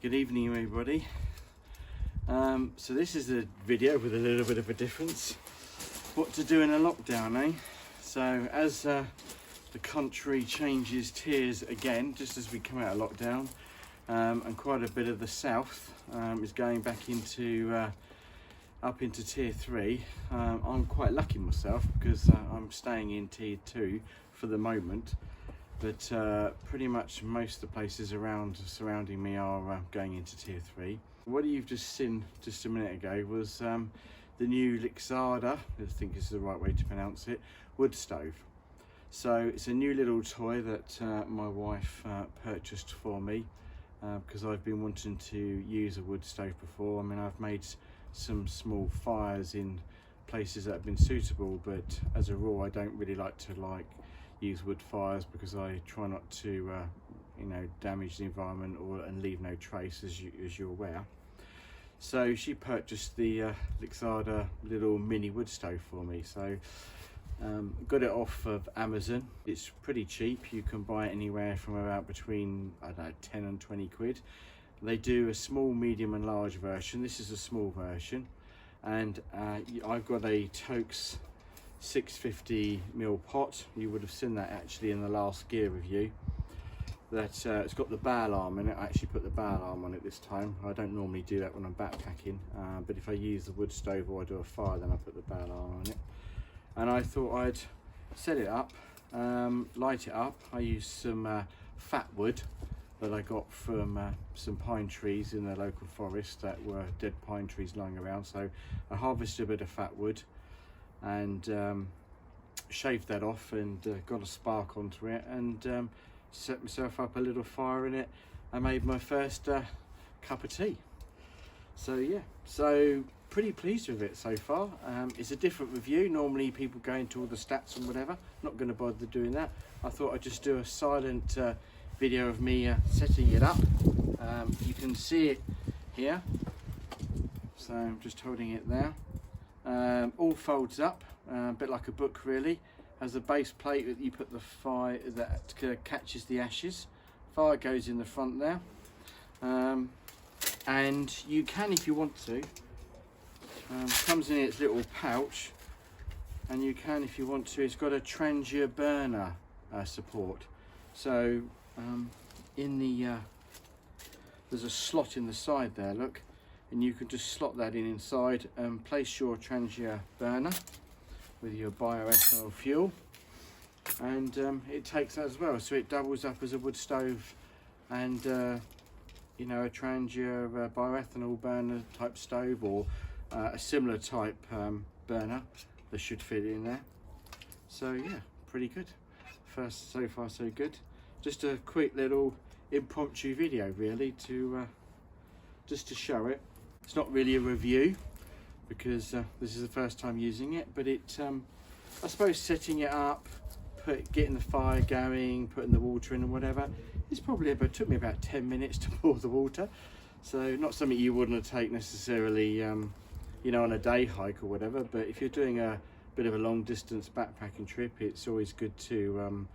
Good evening everybody. So this is a video with a little bit of a difference. What to do in a lockdown, eh? So as the country changes tiers again, just as we come out of lockdown, and quite a bit of the south is going back into up into tier 3. I'm quite lucky myself because I'm staying in tier 2 for the moment. But pretty much most of the places surrounding me are going into tier 3. What you've just seen just a minute ago was the new Lixada, I think is the right way to pronounce it, wood stove. So it's a new little toy that my wife purchased for me because I've been wanting to use a wood stove before. I mean, I've made some small fires in places that have been suitable, but as a rule I don't really like to use wood fires because I try not to damage the environment and leave no trace, as you're aware. So she purchased the Lixada little mini wood stove for me. So got it off of Amazon. It's pretty cheap. You can buy it anywhere from about between, I don't know, 10 and 20 quid. They do a small, medium and large version. This is a small version, and I've got a Toaks 650ml pot. You would have seen that actually in the last gear review. That it's got the bell arm in it. I actually put the bell arm on it this time. I don't normally do that when I'm backpacking, but if I use the wood stove or I do a fire, then I put the bell arm on it. And I thought I'd set it up, light it up. I used some fat wood that I got from some pine trees in the local forest that were dead pine trees lying around. So I harvested a bit of fat wood and shaved that off and got a spark onto it and set myself up a little fire in it. I made my first cup of tea. So yeah, so pretty pleased with it so far. It's a different review. Normally people go into all the stats and whatever. Not going to bother doing that. I thought I'd just do a silent video of me setting it up. You can see it here, so I'm just holding it there. All folds up, a bit like a book really. Has a base plate that you put the fire that catches the ashes. Fire goes in the front there, and you can, if you want to, comes in its little pouch, and you can, if you want to, it's got a Trangia burner support. So in the there's a slot in the side there, look, and you can just slot that in inside and place your Trangia burner with your bioethanol fuel, and it takes that as well, so it doubles up as a wood stove and a Trangia bioethanol burner type stove, or a similar type burner that should fit in there. So yeah, pretty good. So far so good. Just a quick little impromptu video really to just to show it. It's not really a review because this is the first time using it, but it I suppose setting it up, getting the fire going, putting the water in and whatever, it's probably took me about 10 minutes to pour the water. So not something you wouldn't take necessarily on a day hike or whatever, but if you're doing a bit of a long distance backpacking trip, it's always good to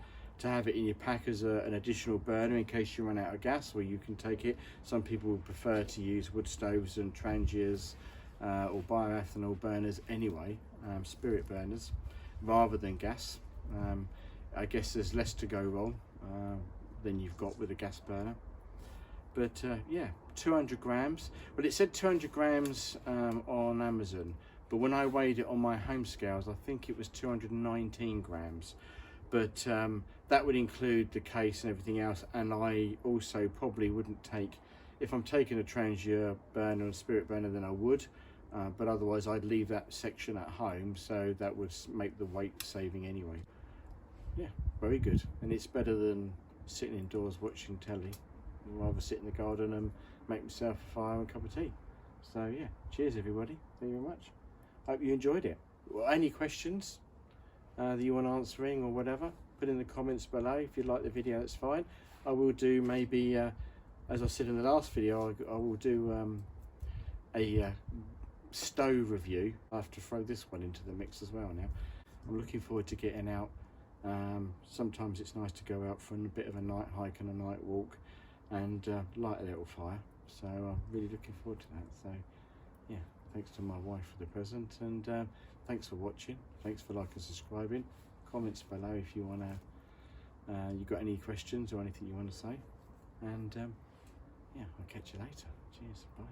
have it in your pack as an additional burner in case you run out of gas, or you can take it. Some people would prefer to use wood stoves and Trangias or bioethanol burners anyway, spirit burners, rather than gas. I guess there's less to go wrong than you've got with a gas burner. But yeah, 200 grams. Well, it said 200 grams on Amazon, but when I weighed it on my home scales, I think it was 219 grams. But that would include the case and everything else, and I also probably wouldn't take, if I'm taking a Trangia burner and spirit burner, then I would, but otherwise I'd leave that section at home, so that would make the weight saving anyway. Yeah, very good, and it's better than sitting indoors watching telly. I'd rather sit in the garden and make myself a fire and a cup of tea. So yeah, cheers everybody, thank you very much. Hope you enjoyed it. Well, any questions that you want answering or whatever, put in the comments below. If you like the video, that's fine. I will do maybe, as I said in the last video, I will do a stove review. I have to throw this one into the mix as well now. I'm looking forward to getting out. Sometimes it's nice to go out for a bit of a night hike and a night walk and light a little fire. So I'm really looking forward to that. So yeah, thanks to my wife for the present, and thanks for watching. Thanks for liking and subscribing. Comments below if you want to, you got any questions or anything you want to say. And yeah, I'll catch you later. Cheers, bye.